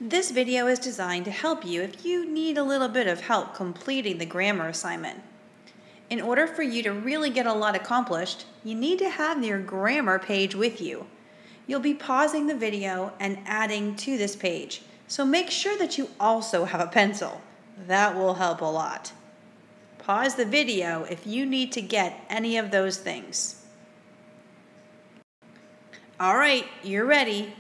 This video is designed to help you if you need a little bit of help completing the grammar assignment. In order for you to really get a lot accomplished, you need to have your grammar page with you. You'll be pausing the video and adding to this page, so make sure that you also have a pencil. That will help a lot. Pause the video if you need to get any of those things. All right, you're ready.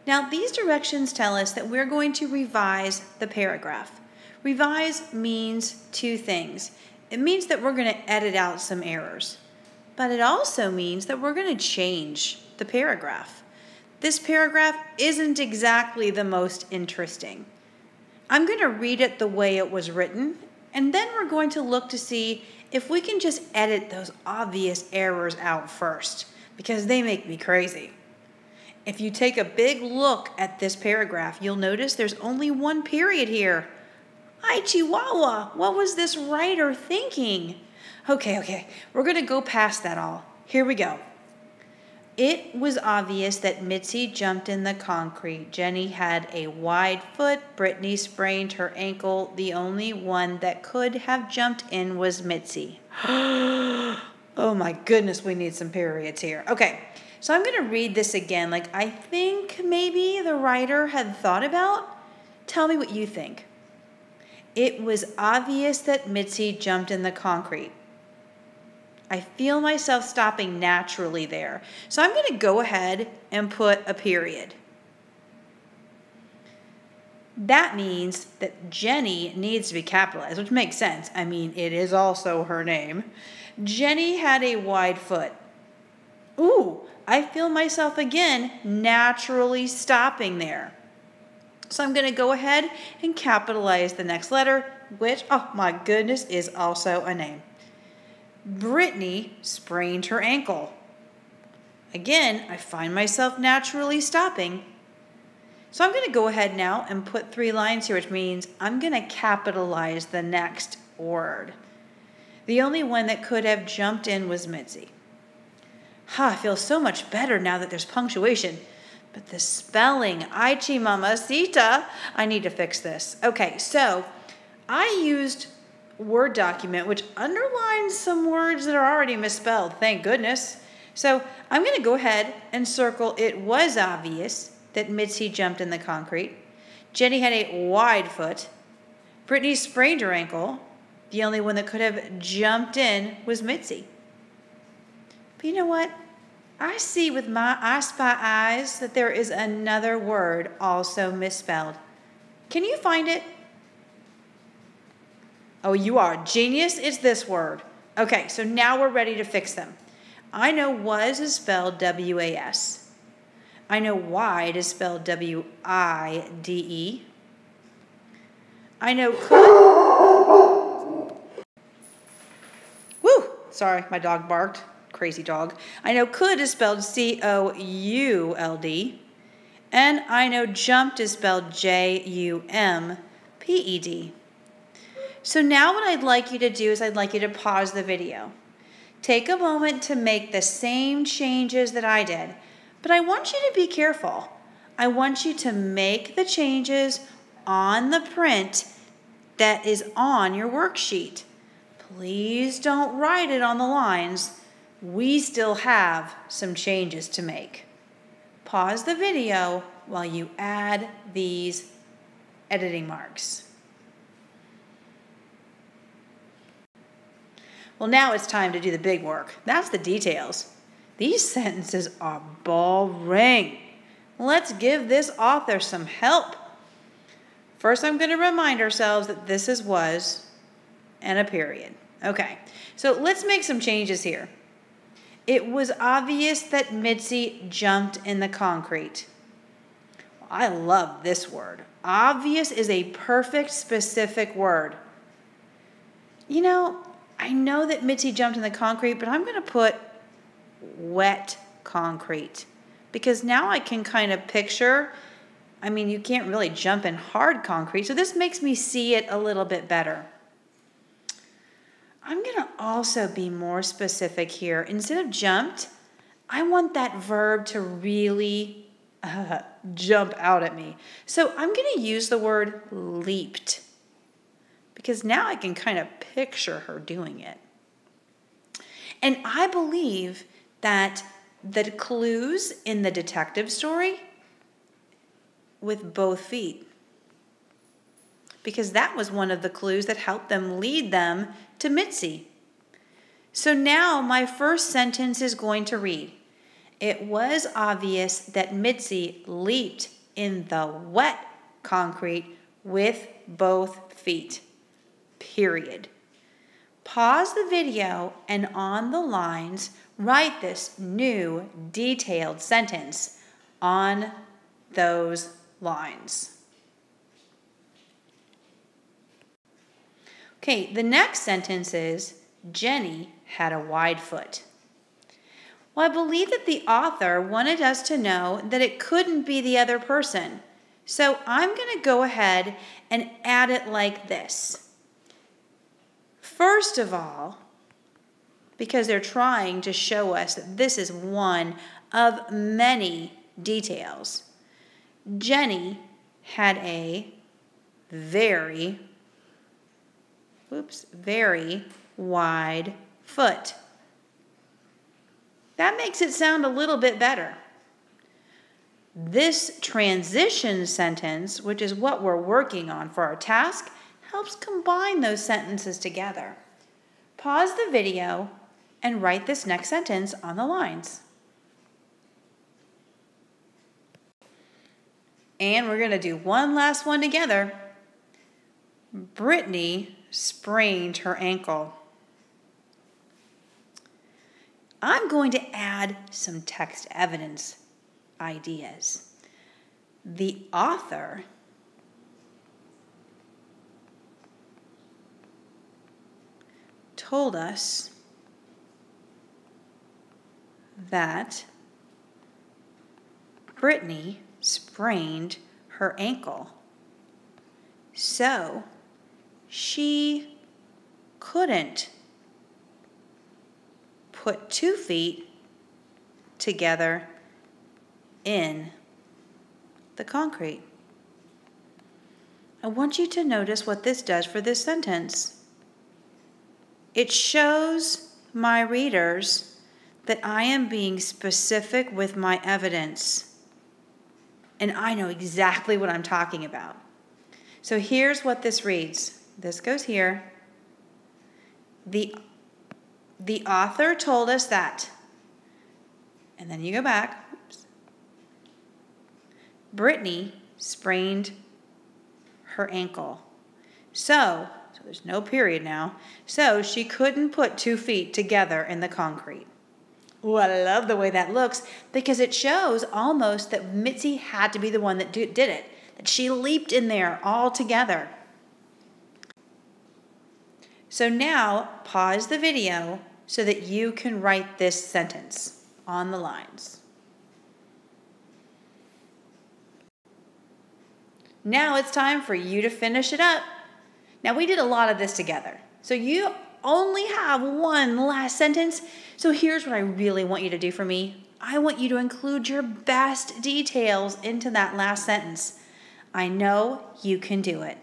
Now, these directions tell us that we're going to revise the paragraph. Revise means two things. It means that we're going to edit out some errors, but it also means that we're going to change the paragraph. This paragraph isn't exactly the most interesting. I'm going to read it the way it was written, and then we're going to look to see if we can just edit those obvious errors out first, because they make me crazy. If you take a big look at this paragraph, you'll notice there's only one period here. Ay, Chihuahua, what was this writer thinking? Okay, we're going to go past that all. Here we go. It was obvious that Mitzi jumped in the concrete. Jenny had a wide foot. Brittany sprained her ankle. The only one that could have jumped in was Mitzi. Oh my goodness, we need some periods here. Okay. So I'm going to read this again like I think maybe the writer had thought about. Tell me what you think. It was obvious that Mitzi jumped in the concrete. I feel myself stopping naturally there. So I'm going to go ahead and put a period. That means that Jenny needs to be capitalized, which makes sense. I mean, it is also her name. Jenny had a wide foot. Ooh, I feel myself again naturally stopping there. So I'm going to go ahead and capitalize the next letter, which, oh my goodness, is also a name. Brittany sprained her ankle. Again, I find myself naturally stopping. So I'm going to go ahead now and put 3 lines here, which means I'm going to capitalize the next word. The only one that could have jumped in was Mitzi. I feel so much better now that there's punctuation. But the spelling, ay mamacita, I need to fix this. Okay, so I used Word document, which underlines some words that are already misspelled, thank goodness. So I'm going to go ahead and circle it was obvious that Mitzi jumped in the concrete. Jenny had a wide foot. Brittany sprained her ankle. The only one that could have jumped in was Mitzi. But you know what? I see with my I Spy eyes that there is another word also misspelled. Can you find it? Oh, you are a genius. It's this word. Okay, so now we're ready to fix them. I know was is spelled W-A-S. I know wide is spelled W-I-D-E. I know could. Woo! Sorry, my dog barked. Crazy dog. I know could is spelled C-O-U-L-D. And I know jumped is spelled J-U-M-P-E-D. So now what I'd like you to do is I'd like you to pause the video. Take a moment to make the same changes that I did. But I want you to be careful. I want you to make the changes on the print that is on your worksheet. Please don't write it on the lines. We still have some changes to make. Pause the video while you add these editing marks. Well, now it's time to do the big work. That's the details. These sentences are boring. Let's give this author some help. First, I'm going to remind ourselves that this is was and a period. Okay, so let's make some changes here. It was obvious that Mitzi jumped in the concrete. I love this word. Obvious is a perfect, specific word. You know, I know that Mitzi jumped in the concrete, but I'm going to put wet concrete because now I can kind of picture, I mean, you can't really jump in hard concrete, so this makes me see it a little bit better. I'm going to also be more specific here. Instead of jumped, I want that verb to really jump out at me. So I'm going to use the word leaped because now I can kind of picture her doing it. And I believe that the clues in the detective story with both feet, because that was one of the clues that helped them lead them to Mitzi. So now my first sentence is going to read, it was obvious that Mitzi leaped in the wet concrete with both feet, period. Pause the video and on the lines, write this new detailed sentence on those lines. Okay, the next sentence is, Jenny had a wide foot. Well, I believe that the author wanted us to know that it couldn't be the other person. So I'm going to go ahead and add it like this. First of all, because they're trying to show us that this is one of many details, Jenny had a very wide foot. That makes it sound a little bit better. This transition sentence, which is what we're working on for our task, helps combine those sentences together. Pause the video and write this next sentence on the lines. And we're going to do one last one together. Brittany sprained her ankle. I'm going to add some text evidence ideas. The author told us that Brittany sprained her ankle, so she couldn't put 2 feet together in the concrete. I want you to notice what this does for this sentence. It shows my readers that I am being specific with my evidence, and I know exactly what I'm talking about. So here's what this reads. This goes here. The author told us that, and then you go back. Oops. Brittany sprained her ankle. So there's no period now. So she couldn't put 2 feet together in the concrete. Oh, I love the way that looks because it shows almost that Mitzi had to be the one that did it, that she leaped in there all together. So now pause the video so that you can write this sentence on the lines. Now it's time for you to finish it up. Now we did a lot of this together, so you only have one last sentence. So here's what I really want you to do for me. I want you to include your best details into that last sentence. I know you can do it.